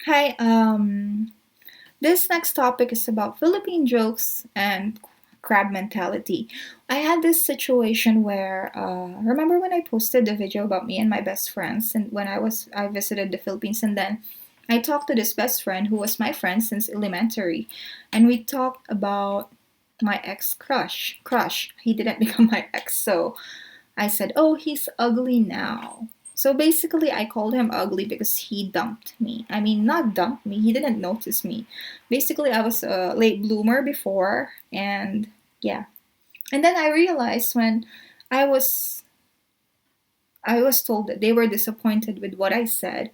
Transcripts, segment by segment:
Hi, this next topic is about Philippine jokes and crab mentality. I had this situation where, remember when I posted the video about me and my best friends, and when I visited the Philippines, and then I talked to this best friend who was my friend since elementary, and we talked about my ex crush. Crush. He didn't become my ex, so I said, "Oh, he's ugly now." So basically, I called him ugly because he dumped me. I mean, not dumped me, he didn't notice me. Basically, I was a late bloomer before, and yeah. And then I realized when I was I was told that they were disappointed with what I said.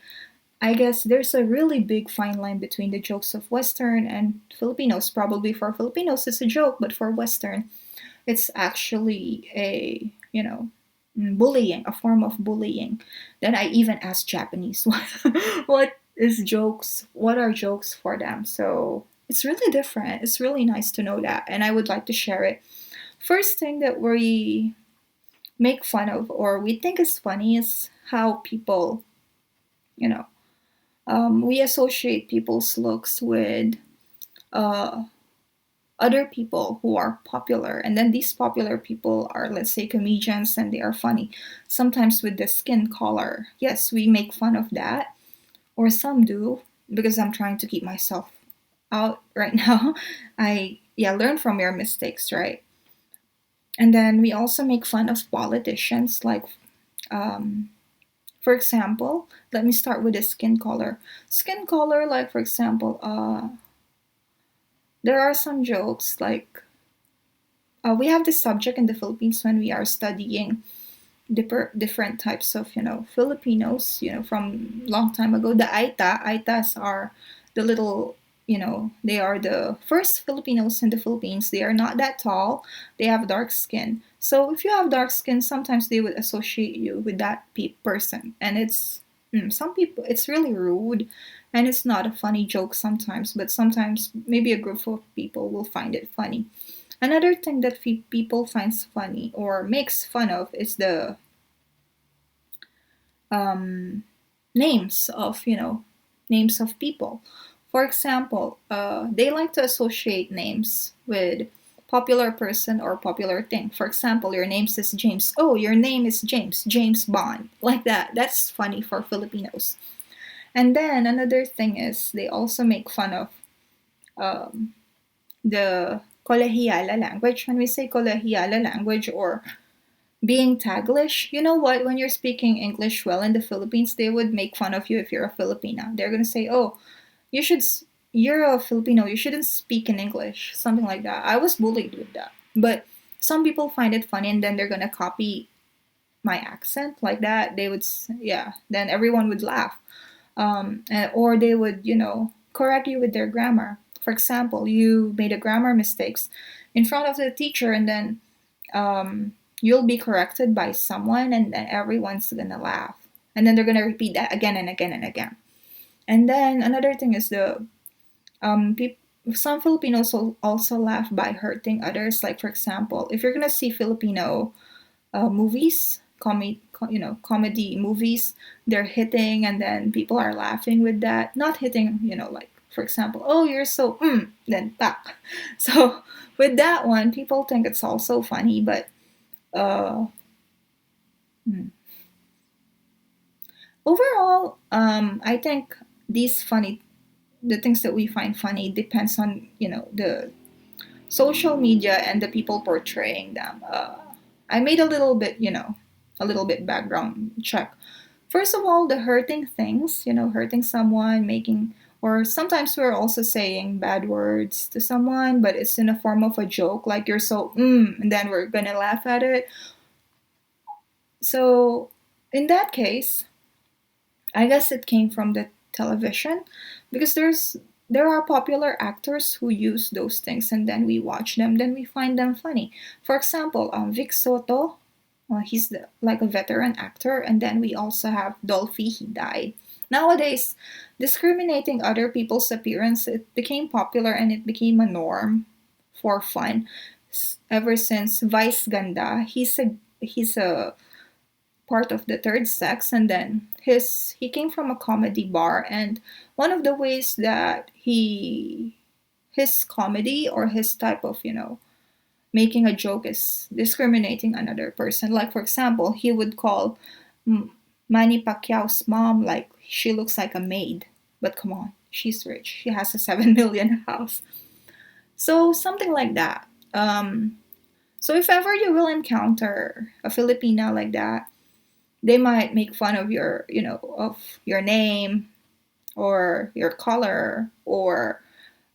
I guess there's a really big fine line between the jokes of Western and Filipinos. Probably for Filipinos, it's a joke, but for Western, it's actually bullying, a form of bullying. Then I even asked Japanese what are jokes for them. So it's really different. It's really nice to know that, and I would like to share it. First thing that we make fun of or we think is funny is how people, you know we associate people's looks with uh, other people who are popular, and then these popular people are, let's say, comedians, and they are funny. Sometimes with the skin color, yes, we make fun of that, or some do, because I'm trying to keep myself out right now. I Yeah, learn from your mistakes, right? And then we also make fun of politicians, like, um, for example, let me start with the skin color. Skin color, like, for example, there are some jokes like, we have this subject in the Philippines when we are studying different types of, Filipinos, from long time ago. The Aitas are the little, they are the first Filipinos in the Philippines. They are not that tall. They have dark skin. So if you have dark skin, sometimes they would associate you with that person, and some people, it's really rude, and it's not a funny joke sometimes. But sometimes maybe a group of people will find it funny. Another thing that people finds funny or makes fun of is the um, names of people. For example, they like to associate names with popular person or popular thing. For example, your name is James. Oh, your name is James Bond, like that. That's funny for Filipinos. And then another thing is they also make fun of um, the colegiala language. When we say colegiala language or being Taglish, you know what? When you're speaking English well in the Philippines, they would make fun of you if you're a Filipina. They're gonna say, "Oh, you should. You're a Filipino. You shouldn't speak in English." Something like that. I was bullied with that, but some people find it funny, and then they're gonna copy my accent like that. They would, yeah. Then everyone would laugh, or they would, correct you with their grammar. For example, you made a grammar mistakes in front of the teacher, and then you'll be corrected by someone, and then everyone's gonna laugh, and then they're gonna repeat that again and again and again. And then another thing is the peop some Filipinos will also laugh by hurting others. Like, for example, if you're gonna see Filipino movies, comedy movies, they're hitting, and then people are laughing with that. Not hitting, like, for example, "Oh, you're so then tak." So with that one, people think it's also funny, but uh, hmm. Overall, I think these funny, the things that we find funny depends on, the social media and the people portraying them. I made a little bit background check. First of all, the hurting things, hurting someone, making, or sometimes we're also saying bad words to someone, but it's in a form of a joke, like you're so, and then we're gonna laugh at it. So in that case, I guess it came from the television, because there are popular actors who use those things, and then we watch them, then we find them funny. For example, Vic Soto, he's like a veteran actor, and then we also have Dolphy. He died. Nowadays, discriminating other people's appearance, it became popular, and it became a norm for fun. Ever since Vice Ganda, he's a part of the third sex, and then he came from a comedy bar, and one of the ways that his comedy or his type of making a joke is discriminating another person. Like for example, he would call mm, Manny Pacquiao's mom like she looks like a maid, but come on, she's rich, she has a 7 million house. So something like that. So if ever you will encounter a Filipina like that, they might make fun of your name or your color, or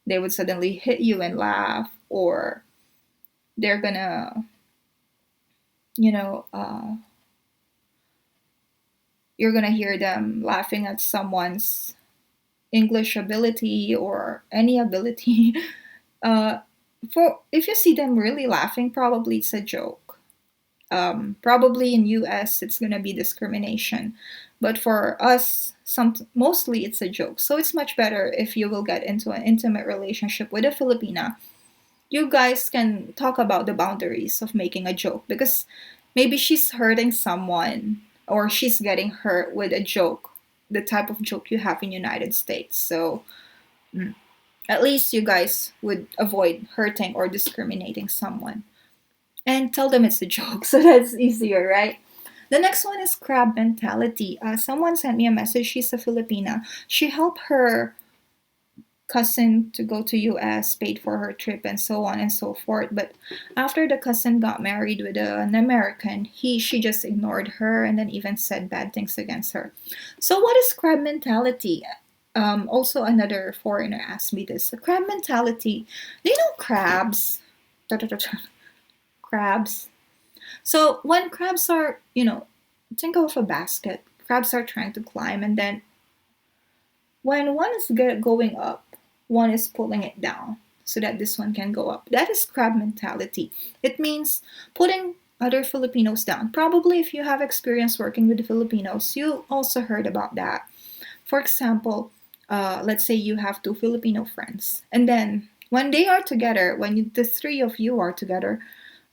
they would suddenly hit you and laugh, or they're gonna, you know, you're gonna hear them laughing at someone's English ability or any ability. Uh, for if you see them really laughing, probably it's a joke. Probably in US it's gonna be discrimination, but for us, mostly it's a joke. So it's much better if you will get into an intimate relationship with a Filipina. You guys can talk about the boundaries of making a joke, because maybe she's hurting someone or she's getting hurt with a joke, the type of joke you have in United States. So mm, at least you guys would avoid hurting or discriminating someone and tell them it's a joke. So that's easier, right? The next one is crab mentality. Someone sent me a message. She's a Filipina. She helped her cousin to go to US, paid for her trip and so on and so forth. But after the cousin got married with an American, she just ignored her and then even said bad things against her. So what is crab mentality? Also another foreigner asked me this. The crab mentality. Do you know crabs? Crabs. So when crabs are, think of a basket. Crabs are trying to climb, and then when one is going up, one is pulling it down so that this one can go up. That is crab mentality. It means putting other Filipinos down. Probably if you have experience working with the Filipinos, you also heard about that. For example, let's say you have two Filipino friends, and then when they are together, the three of you are together,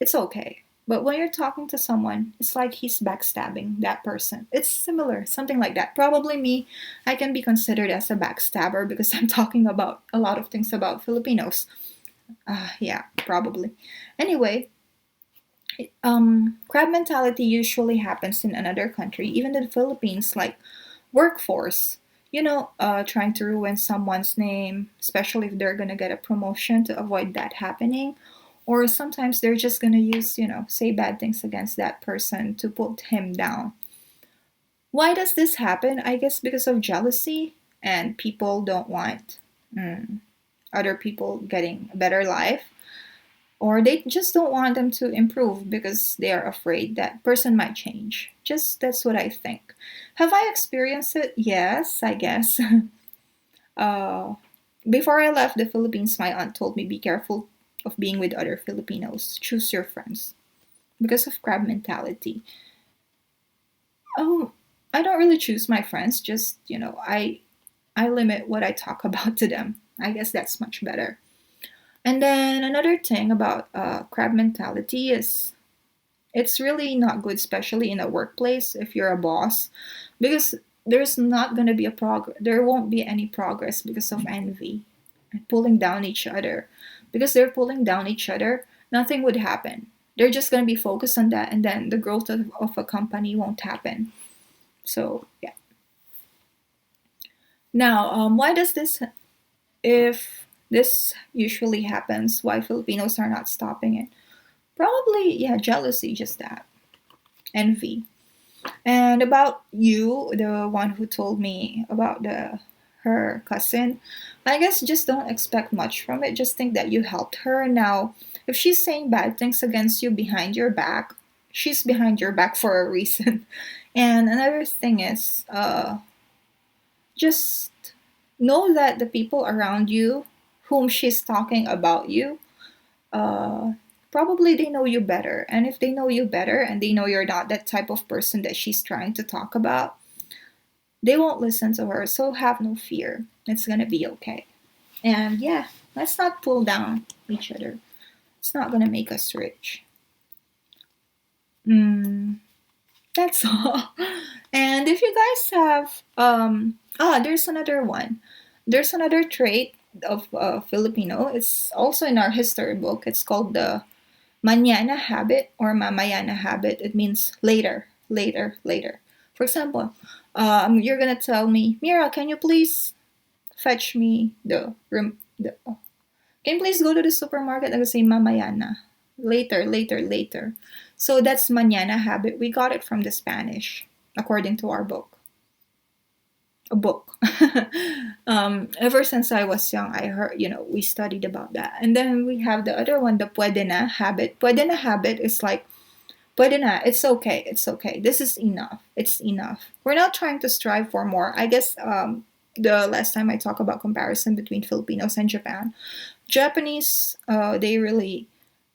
it's okay. But when you're talking to someone, it's like he's backstabbing that person. It's similar, something like that. Probably me, I can be considered as a backstabber because I'm talking about a lot of things about Filipinos. Yeah, probably. Anyway, crab mentality usually happens in another country, even in the Philippines, like workforce. Trying to ruin someone's name, especially if they're gonna get a promotion, to avoid that happening. Or sometimes they're just gonna use, say bad things against that person to put him down. Why does this happen? I guess because of jealousy, and people don't want mm, other people getting a better life, or they just don't want them to improve because they are afraid that person might change. Just that's what I think. Have I experienced it? Yes, I guess. uh, Before I left the Philippines, my aunt told me be careful of being with other Filipinos. Choose your friends because of crab mentality. Oh, I don't really choose my friends. Just I limit what I talk about to them. I guess that's much better. And then another thing about crab mentality is it's really not good, especially in a workplace if you're a boss, because there's not gonna be a progress. There won't be any progress because of envy and pulling down each other. Because they're pulling down each other, nothing would happen. They're just gonna be focused on that, and then the growth of a company won't happen. So yeah. Now, why does this? If this usually happens, why Filipinos are not stopping it? Probably, yeah, jealousy, just that. Envy. And about you, the one who told me about her cousin, I guess just don't expect much from it. Just think that you helped her. Now, if she's saying bad things against you behind your back, she's behind your back for a reason. And another thing is, just know that the people around you, whom she's talking about you, uh, probably they know you better. And if they know you better and they know you're not that type of person that she's trying to talk about, they won't listen to her. So have no fear. It's gonna be okay. And yeah, let's not pull down each other. It's not gonna make us rich. Mm, That's all. And if you guys have there's another one. There's another trait of Filipino. It's also in our history book. It's called the mañana habit or mamayana habit. It means later, later, later. For example, you're gonna tell me, Mira, can you please fetch me the room? Can you please go to the supermarket? I would say mamayana, later, later, later. So that's mañana habit. We got it from the Spanish, according to our book. A book. Ever since I was young, I heard, we studied about that. And then we have the other one, the puede na habit. Puede na habit is like, puede na, it's okay, it's okay. This is enough. It's enough. We're not trying to strive for more. I guess the last time I talked about comparison between Filipinos and Japan, Japanese, they really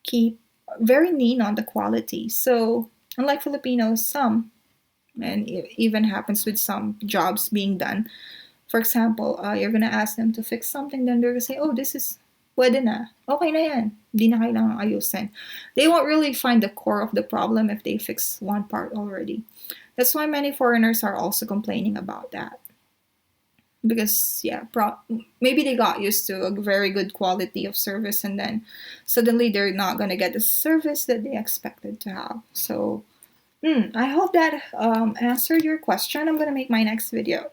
keep very lean on the quality. So unlike Filipinos, some, and it even happens with some jobs being done. For example, you're gonna ask them to fix something, then they're gonna say, "Oh, this is pwede na, okay na yan, di na kailangang ayusin." They won't really find the core of the problem if they fix one part already. That's why many foreigners are also complaining about that because maybe they got used to a very good quality of service and then suddenly they're not gonna get the service that they expected to have. So I hope that answered your question. I'm gonna make my next video.